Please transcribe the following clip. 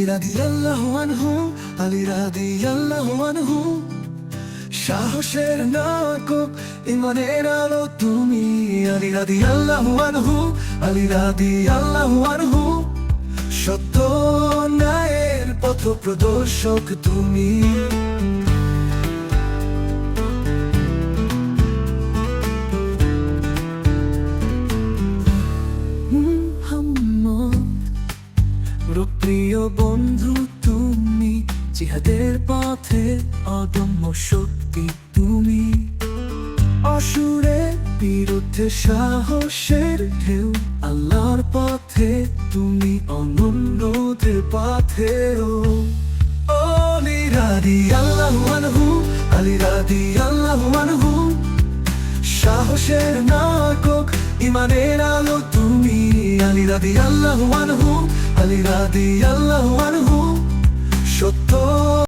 রাদিয়াল্লাহু আনহু, আলী রাদিয়াল্লাহু আনহু। সাহসের নায়ক, ইমানের আলো তুমি, আলী রাদিয়াল্লাহু আনহু, আলী রাদিয়াল্লাহু আনহু। সত্য ন্যায়ের পথ প্রদর্শক তুমি। প্রিয় বন্ধু তুমি, জিহাদের পথে অদম্য শক্তি তুমি। অসুরের বিরুদ্ধে সাহসের ঢেউ, আল্লাহর পথে তুমি অনন্যদের পথে। আলী রাদিয়াল্লাহু আনহু, আলী রাদিয়াল্লাহু আনহু। সাহসের নায়ক, ইমানের আলো তুমি, আলী রাদিয়াল্লাহু আনহু, আলী রাদিয়াল্লাহু আনহু। সত্য